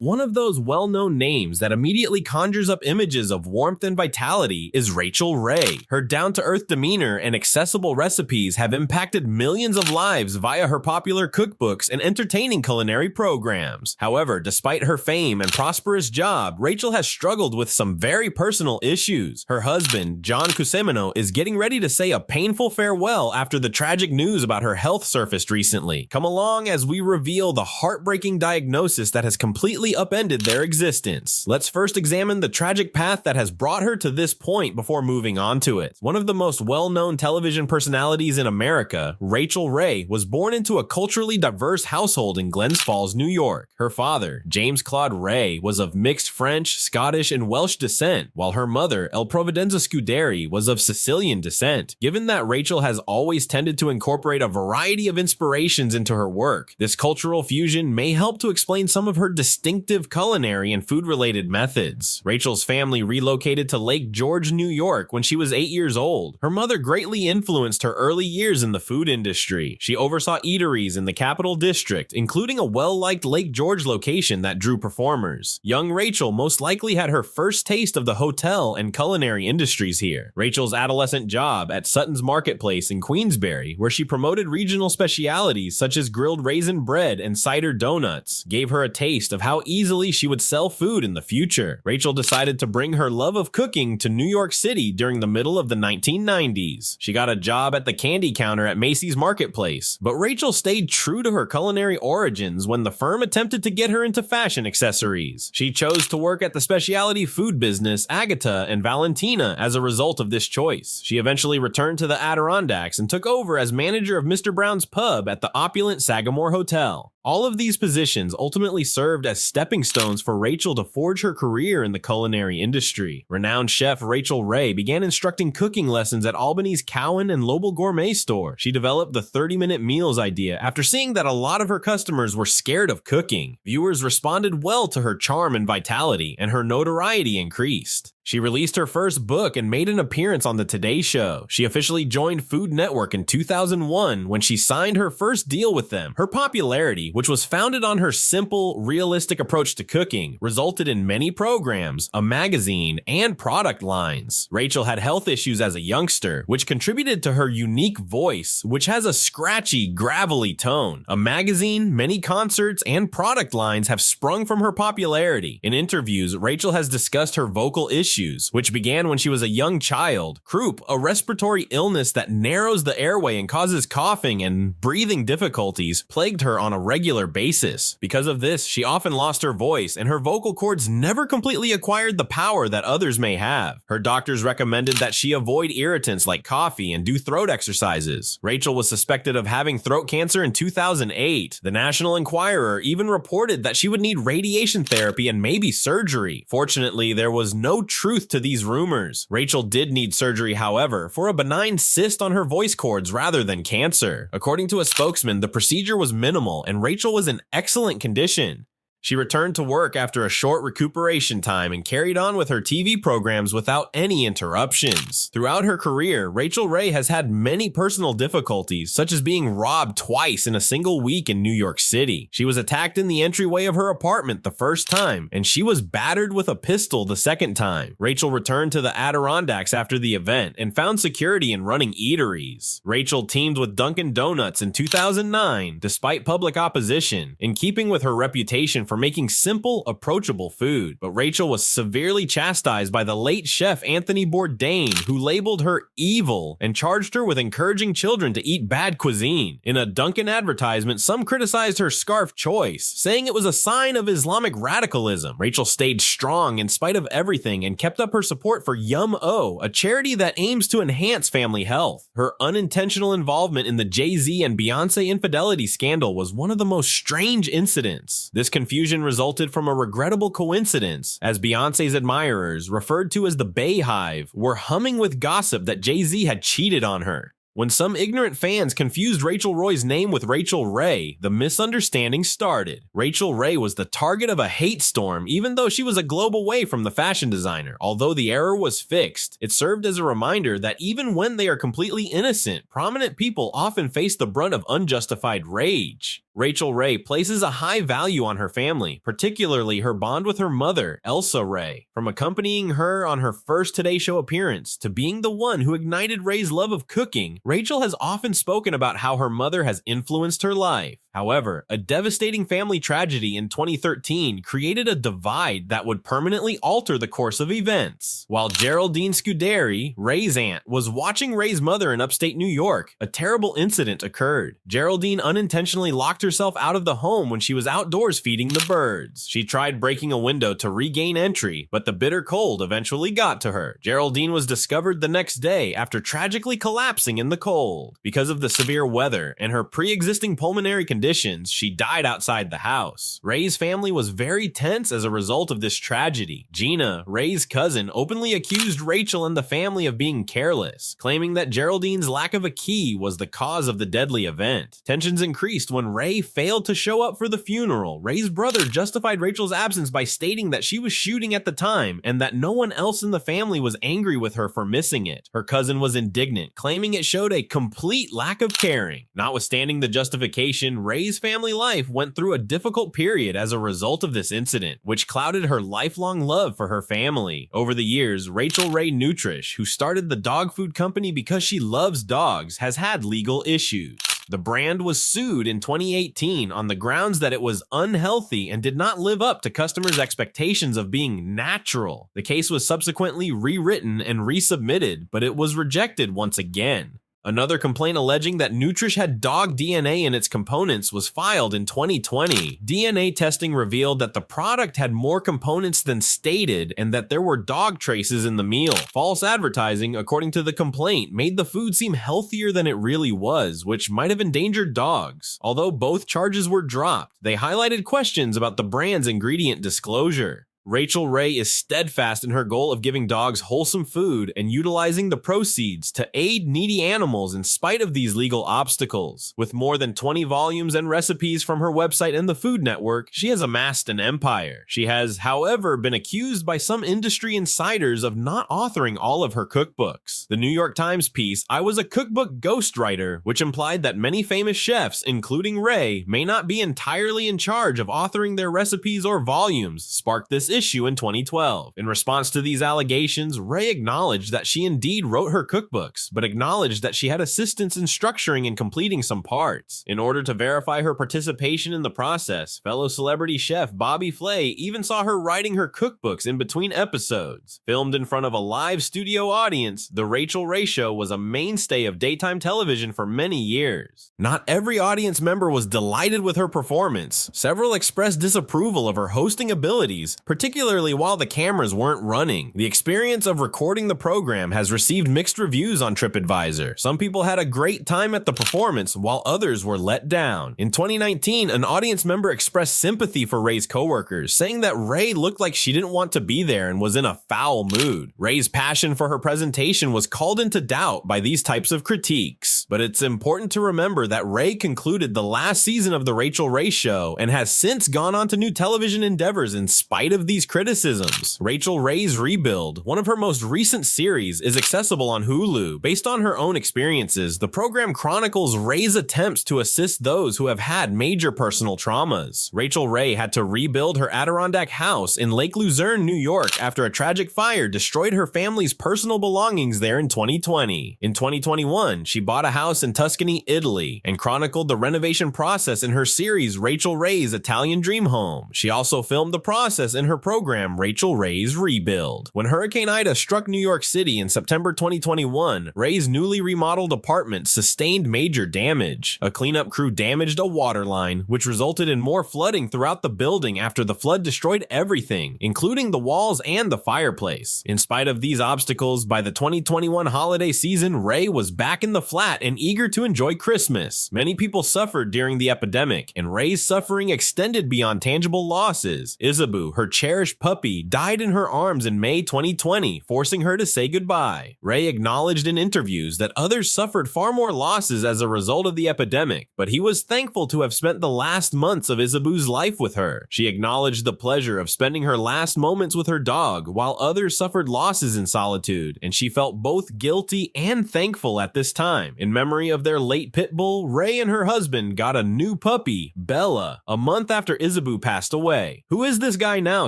One of those well-known names that immediately conjures up images of warmth and vitality is Rachael Ray. Her down-to-earth demeanor and accessible recipes have impacted millions of lives via her popular cookbooks and entertaining culinary programs. However, despite her fame and prosperous job, Rachael has struggled with some very personal issues. Her husband, John Cusimano, is getting ready to say a painful farewell after the tragic news about her health surfaced recently. Come along as we reveal the heartbreaking diagnosis that has completely upended their existence. Let's first examine the tragic path that has brought her to this point before moving on to it. One of the most well-known television personalities in America, Rachael Ray, was born into a culturally diverse household in Glens Falls, New York. Her father, James Claude Ray, was of mixed French, Scottish, and Welsh descent, while her mother, El Providenza Scuderi, was of Sicilian descent. Given that Rachael has always tended to incorporate a variety of inspirations into her work, this cultural fusion may help to explain some of her distinctive culinary and food-related methods. Rachael's family relocated to Lake George, New York when she was 8 years old. Her mother greatly influenced her early years in the food industry. She oversaw eateries in the Capital District, including a well-liked Lake George location that drew performers. Young Rachael most likely had her first taste of the hotel and culinary industries here. Rachael's adolescent job at Sutton's Marketplace in Queensbury, where she promoted regional specialities such as grilled raisin bread and cider donuts, gave her a taste of how easily she would sell food in the future. Rachael decided to bring her love of cooking to New York City during the middle of the 1990s. She got a job at the candy counter at Macy's Marketplace, but Rachael stayed true to her culinary origins when the firm attempted to get her into fashion accessories. She chose to work at the specialty food business Agata and Valentina as a result of this choice. She eventually returned to the Adirondacks and took over as manager of Mr. Brown's Pub at the opulent Sagamore Hotel. All of these positions ultimately served as stepping stones for Rachael to forge her career in the culinary industry. Renowned chef Rachael Ray began instructing cooking lessons at Albany's Cowan and Lobel Gourmet store. She developed the 30-minute meals idea after seeing that a lot of her customers were scared of cooking. Viewers responded well to her charm and vitality, and her notoriety increased. She released her first book and made an appearance on the Today Show. She officially joined Food Network in 2001 when she signed her first deal with them. Her popularity, which was founded on her simple, realistic approach to cooking, resulted in many programs, a magazine, and product lines. Rachael had health issues as a youngster, which contributed to her unique voice, which has a scratchy, gravelly tone. A magazine, many concerts, and product lines have sprung from her popularity. In interviews, Rachael has discussed her vocal issues, which began when she was a young child. Croup, a respiratory illness that narrows the airway and causes coughing and breathing difficulties, plagued her on a regular basis. Because of this, she often lost her voice, and her vocal cords never completely acquired the power that others may have. Her doctors recommended that she avoid irritants like coffee and do throat exercises. Rachael was suspected of having throat cancer in 2008. The National Enquirer even reported that she would need radiation therapy and maybe surgery. Fortunately, there was no truth to these rumors. Rachael did need surgery, however, for a benign cyst on her voice cords rather than cancer. According to a spokesman, the procedure was minimal and Rachael was in excellent condition. She returned to work after a short recuperation time and carried on with her TV programs without any interruptions. Throughout her career, Rachael Ray has had many personal difficulties, such as being robbed twice in a single week in New York City. She was attacked in the entryway of her apartment the first time, and she was battered with a pistol the second time. Rachael returned to the Adirondacks after the event and found security in running eateries. Rachael teamed with Dunkin' Donuts in 2009, despite public opposition, in keeping with her reputation for making simple, approachable food. But Rachael was severely chastised by the late chef Anthony Bourdain, who labeled her evil and charged her with encouraging children to eat bad cuisine. In a Dunkin' advertisement, some criticized her scarf choice, saying it was a sign of Islamic radicalism. Rachael stayed strong in spite of everything and kept up her support for Yum-O, a charity that aims to enhance family health. Her unintentional involvement in the Jay-Z and Beyonce infidelity scandal was one of the most strange incidents. This confusion resulted from a regrettable coincidence, as Beyonce's admirers, referred to as the Bay Hive, were humming with gossip that Jay-Z had cheated on her. When some ignorant fans confused Rachael Roy's name with Rachael Ray, the misunderstanding started. Rachael Ray was the target of a hate storm, even though she was a globe away from the fashion designer. Although the error was fixed, it served as a reminder that even when they are completely innocent, prominent people often face the brunt of unjustified rage. Rachael Ray places a high value on her family, particularly her bond with her mother, Elsa Ray. From accompanying her on her first Today Show appearance to being the one who ignited Ray's love of cooking, Rachael has often spoken about how her mother has influenced her life. However, a devastating family tragedy in 2013 created a divide that would permanently alter the course of events. While Geraldine Scuderi, Ray's aunt, was watching Ray's mother in upstate New York, a terrible incident occurred. Geraldine unintentionally locked herself out of the home when she was outdoors feeding the birds. She tried breaking a window to regain entry, but the bitter cold eventually got to her. Geraldine was discovered the next day after tragically collapsing in the cold. Because of the severe weather and her pre-existing pulmonary conditions, she died outside the house. Ray's family was very tense as a result of this tragedy. Gina, Ray's cousin, openly accused Rachael and the family of being careless, claiming that Geraldine's lack of a key was the cause of the deadly event. Tensions increased when Ray failed to show up for the funeral. Ray's brother justified Rachael's absence by stating that she was shooting at the time and that no one else in the family was angry with her for missing it. Her cousin was indignant, claiming it showed a complete lack of caring. Notwithstanding the justification, Ray's family life went through a difficult period as a result of this incident, which clouded her lifelong love for her family. Over the years, Rachael Ray Nutrish, who started the dog food company because she loves dogs, has had legal issues. The brand was sued in 2018 on the grounds that it was unhealthy and did not live up to customers' expectations of being natural. The case was subsequently rewritten and resubmitted, but it was rejected once again. Another complaint alleging that Nutrish had dog DNA in its components was filed in 2020. DNA testing revealed that the product had more components than stated and that there were dog traces in the meal. False advertising, according to the complaint, made the food seem healthier than it really was, which might have endangered dogs. Although both charges were dropped, they highlighted questions about the brand's ingredient disclosure. Rachael Ray is steadfast in her goal of giving dogs wholesome food and utilizing the proceeds to aid needy animals in spite of these legal obstacles. With more than 20 volumes and recipes from her website and the Food Network, she has amassed an empire. She has, however, been accused by some industry insiders of not authoring all of her cookbooks. The New York Times piece, "I Was a Cookbook Ghostwriter," which implied that many famous chefs, including Ray, may not be entirely in charge of authoring their recipes or volumes, sparked this issue in 2012. In response to these allegations, Ray acknowledged that she indeed wrote her cookbooks, but acknowledged that she had assistance in structuring and completing some parts. In order to verify her participation in the process, fellow celebrity chef Bobby Flay even saw her writing her cookbooks in between episodes. Filmed in front of a live studio audience, The Rachael Ray Show was a mainstay of daytime television for many years. Not every audience member was delighted with her performance. Several expressed disapproval of her hosting abilities, particularly while the cameras weren't running. The experience of recording the program has received mixed reviews on TripAdvisor. Some people had a great time at the performance, while others were let down. In 2019, an audience member expressed sympathy for Ray's coworkers, saying that Ray looked like she didn't want to be there and was in a foul mood. Ray's passion for her presentation was called into doubt by these types of critiques. But it's important to remember that Ray concluded the last season of The Rachael Ray Show and has since gone on to new television endeavors in spite of these criticisms. Rachael Ray's Rebuild, one of her most recent series, is accessible on Hulu. Based on her own experiences, the program chronicles Ray's attempts to assist those who have had major personal traumas. Rachael Ray had to rebuild her Adirondack house in Lake Luzerne, New York, after a tragic fire destroyed her family's personal belongings there in 2020. In 2021, she bought a house in Tuscany, Italy, and chronicled the renovation process in her series Rachael Ray's Italian Dream Home. She also filmed the process in her program Rachael Ray's Rebuild. When Hurricane Ida struck New York City in September 2021, Ray's newly remodeled apartment sustained major damage. A cleanup crew damaged a water line, which resulted in more flooding throughout the building after the flood destroyed everything, including the walls and the fireplace. In spite of these obstacles, by the 2021 holiday season, Ray was back in the flat and eager to enjoy Christmas. Many people suffered during the epidemic, and Ray's suffering extended beyond tangible losses. Isabu, her cherished puppy, died in her arms in May 2020, forcing her to say goodbye. Ray acknowledged in interviews that others suffered far more losses as a result of the epidemic, but he was thankful to have spent the last months of Isabu's life with her. She acknowledged the pleasure of spending her last moments with her dog, while others suffered losses in solitude, and she felt both guilty and thankful at this time. In memory of their late pit bull, Ray and her husband got a new puppy, Bella, a month after Isabu passed away. Who is this guy now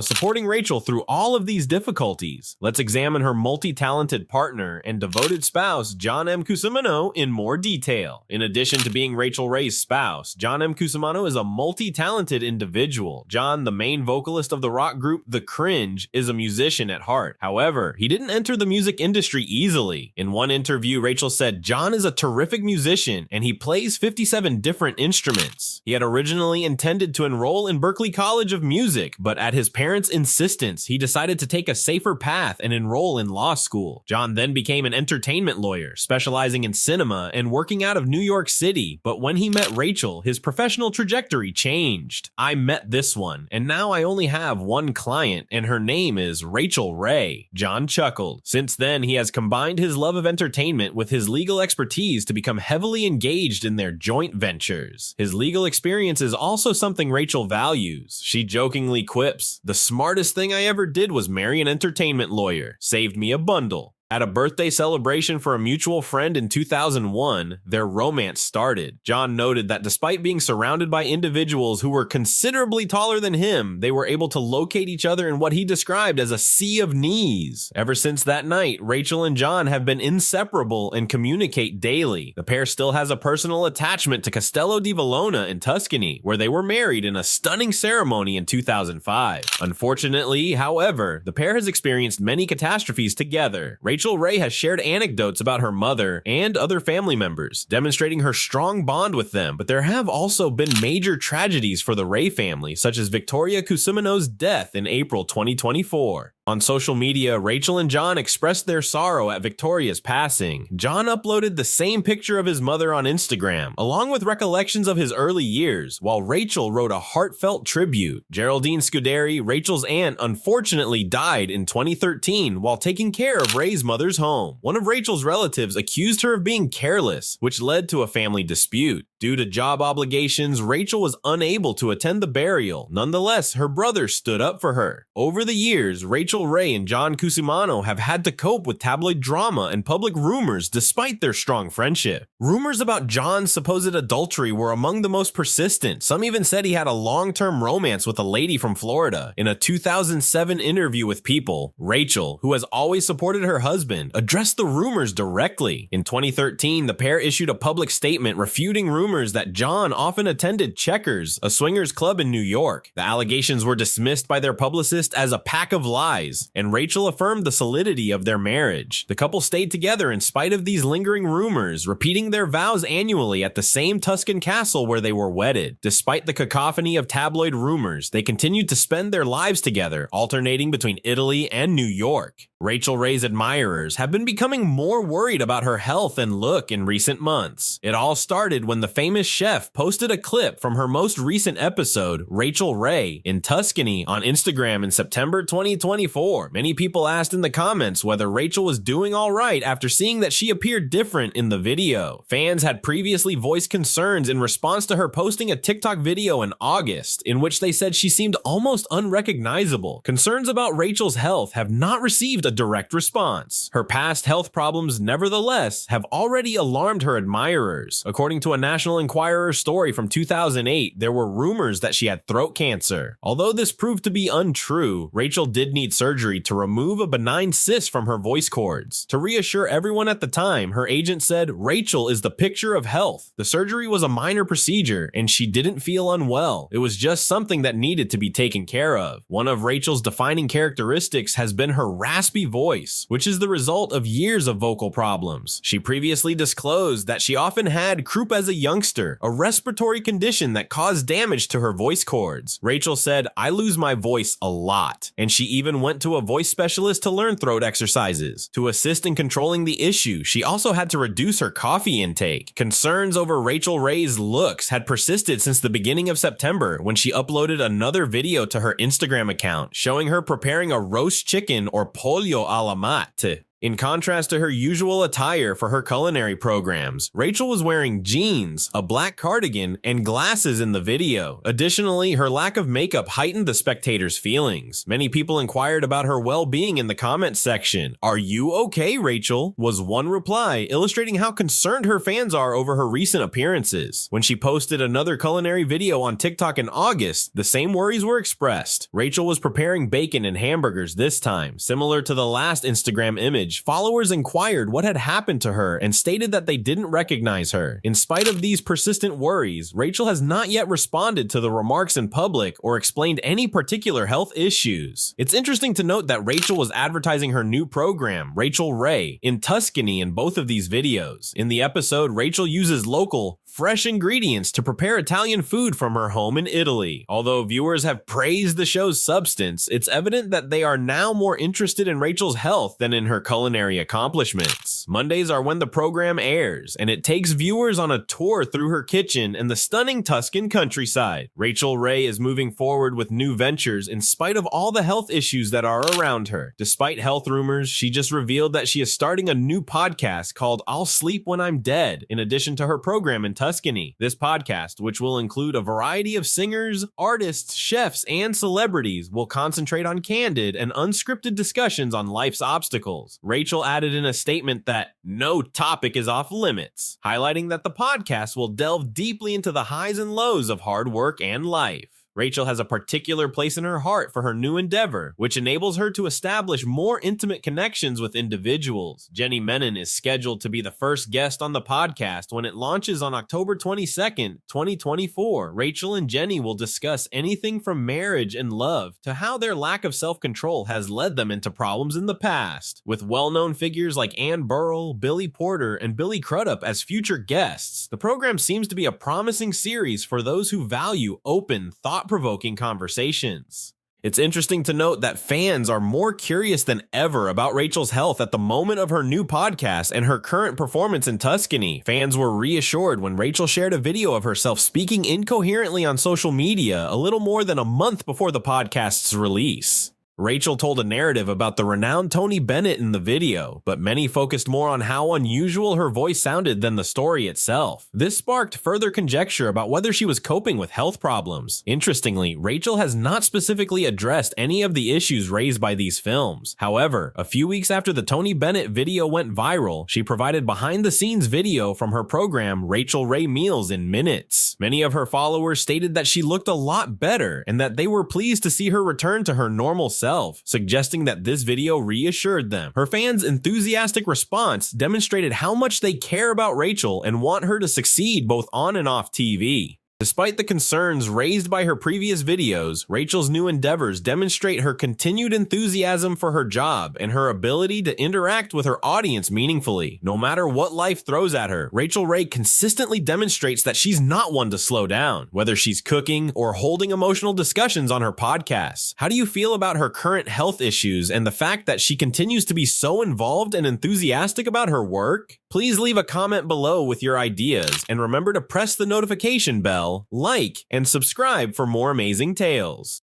supporting Rachael through all of these difficulties? Let's examine her multi-talented partner and devoted spouse, John M. Cusimano, in more detail. In addition to being Rachael Ray's spouse, John M. Cusimano is a multi-talented individual. John, the main vocalist of the rock group The Cringe, is a musician at heart. However, he didn't enter the music industry easily. In one interview, Rachael said, "John is a terrific musician and he plays 57 different instruments. He had originally intended to enroll in Berklee College of Music, but at his parents' insistence, he decided to take a safer path and enroll in law school. John then became an entertainment lawyer, specializing in cinema and working out of New York City, but when he met Rachael, his professional trajectory changed. I met this one, and now I only have one client, and her name is Rachael Ray." John chuckled. Since then, he has combined his love of entertainment with his legal expertise to become heavily engaged in their joint ventures. His legal experience is also something Rachael values. She jokingly quips, "The smartest thing I ever did was marry an entertainment lawyer. Saved me a bundle." At a birthday celebration for a mutual friend in 2001, their romance started. John noted that despite being surrounded by individuals who were considerably taller than him, they were able to locate each other in what he described as a sea of knees. Ever since that night, Rachael and John have been inseparable and communicate daily. The pair still has a personal attachment to Castello di Vallona in Tuscany, where they were married in a stunning ceremony in 2005. Unfortunately, however, the pair has experienced many catastrophes together. Rachael Ray has shared anecdotes about her mother and other family members, demonstrating her strong bond with them, but there have also been major tragedies for the Ray family, such as Victoria Cusimano's death in April 2024. On social media, Rachael and John expressed their sorrow at Victoria's passing. John uploaded the same picture of his mother on Instagram, along with recollections of his early years, while Rachael wrote a heartfelt tribute. Geraldine Scuderi, Rachael's aunt, unfortunately died in 2013 while taking care of Ray's mother's home. One of Rachael's relatives accused her of being careless, which led to a family dispute. Due to job obligations, Rachael was unable to attend the burial. Nonetheless, her brother stood up for her. Over the years, Rachael Ray and John Cusimano have had to cope with tabloid drama and public rumors despite their strong friendship. Rumors about John's supposed adultery were among the most persistent. Some even said he had a long-term romance with a lady from Florida. In a 2007 interview with People, Rachael, who has always supported her husband, addressed the rumors directly. In 2013, the pair issued a public statement refuting rumors that John often attended Checkers, a swingers club in New York. The allegations were dismissed by their publicist as a pack of lies, and Rachael affirmed the solidity of their marriage. The couple stayed together in spite of these lingering rumors, repeating their vows annually at the same Tuscan castle where they were wedded. Despite the cacophony of tabloid rumors, they continued to spend their lives together, alternating between Italy and New York. Rachael Ray's admirers have been becoming more worried about her health and look in recent months. It all started when the famous chef posted a clip from her most recent episode, Rachael Ray, in Tuscany on Instagram in September 2024. Many people asked in the comments whether Rachael was doing all right after seeing that she appeared different in the video. Fans had previously voiced concerns in response to her posting a TikTok video in August, in which they said she seemed almost unrecognizable. Concerns about Rachael's health have not received a direct response. Her past health problems, nevertheless, have already alarmed her admirers. According to a National Enquirer story from 2008, there were rumors that she had throat cancer. Although this proved to be untrue, Rachael did need surgery to remove a benign cyst from her voice cords. To reassure everyone at the time, her agent said, "Rachael is the picture of health. The surgery was a minor procedure, and she didn't feel unwell. It was just something that needed to be taken care of." One of Rachael's defining characteristics has been her raspy voice, which is the result of years of vocal problems. She previously disclosed that she often had croup as a youngster, a respiratory condition that caused damage to her voice cords. Rachael said, "I lose my voice a lot," and she even went to a voice specialist to learn throat exercises. To assist in controlling the issue, she also had to reduce her coffee intake. Concerns over Rachael Ray's looks had persisted since the beginning of September when she uploaded another video to her Instagram account showing her preparing a roast chicken or pollo alla mate. In contrast to her usual attire for her culinary programs, Rachael was wearing jeans, a black cardigan, and glasses in the video. Additionally, her lack of makeup heightened the spectators' feelings. Many people inquired about her well-being in the comments section. "Are you okay, Rachael?" was one reply, illustrating how concerned her fans are over her recent appearances. When she posted another culinary video on TikTok in August, the same worries were expressed. Rachael was preparing bacon and hamburgers this time. Similar to the last Instagram image, followers inquired what had happened to her and stated that they didn't recognize her. In spite of these persistent worries, Rachael has not yet responded to the remarks in public or explained any particular health issues. It's interesting to note that Rachael was advertising her new program, Rachael Ray, in Tuscany in both of these videos. In the episode, Rachael uses local, fresh ingredients to prepare Italian food from her home in Italy. Although viewers have praised the show's substance, it's evident that they are now more interested in Rachael's health than in her culinary accomplishments. Mondays are when the program airs, and it takes viewers on a tour through her kitchen and the stunning Tuscan countryside. Rachael Ray is moving forward with new ventures in spite of all the health issues that are around her. Despite health rumors, she just revealed that she is starting a new podcast called I'll Sleep When I'm Dead, in addition to her program in Tuscany. This podcast, which will include a variety of singers, artists, chefs, and celebrities, will concentrate on candid and unscripted discussions on life's obstacles. Rachael added in a statement that no topic is off limits, highlighting that the podcast will delve deeply into the highs and lows of hard work and life. Rachael has a particular place in her heart for her new endeavor, which enables her to establish more intimate connections with individuals. Jenny Menon is scheduled to be the first guest on the podcast when it launches on October 22nd, 2024. Rachael and Jenny will discuss anything from marriage and love to how their lack of self-control has led them into problems in the past. With well-known figures like Ann Burrell, Billy Porter, and Billy Crudup as future guests, the program seems to be a promising series for those who value open, thought-provoking conversations. It's interesting to note that fans are more curious than ever about Rachael's health at the moment of her new podcast and her current performance in Tuscany. Fans were reassured when Rachael shared a video of herself speaking incoherently on social media a little more than a month before the podcast's release. Rachael told a narrative about the renowned Tony Bennett in the video, but many focused more on how unusual her voice sounded than the story itself. This sparked further conjecture about whether she was coping with health problems. Interestingly, Rachael has not specifically addressed any of the issues raised by these films. However, a few weeks after the Tony Bennett video went viral, she provided behind-the-scenes video from her program Rachael Ray Meals in Minutes. Many of her followers stated that she looked a lot better and that they were pleased to see her return to her normal self, suggesting that this video reassured them. Her fans' enthusiastic response demonstrated how much they care about Rachael and want her to succeed both on and off TV. Despite the concerns raised by her previous videos, Rachael's new endeavors demonstrate her continued enthusiasm for her job and her ability to interact with her audience meaningfully. No matter what life throws at her, Rachael Ray consistently demonstrates that she's not one to slow down, whether she's cooking or holding emotional discussions on her podcasts. How do you feel about her current health issues and the fact that she continues to be so involved and enthusiastic about her work? Please leave a comment below with your ideas, and remember to press the notification bell, like, and subscribe for more amazing tales.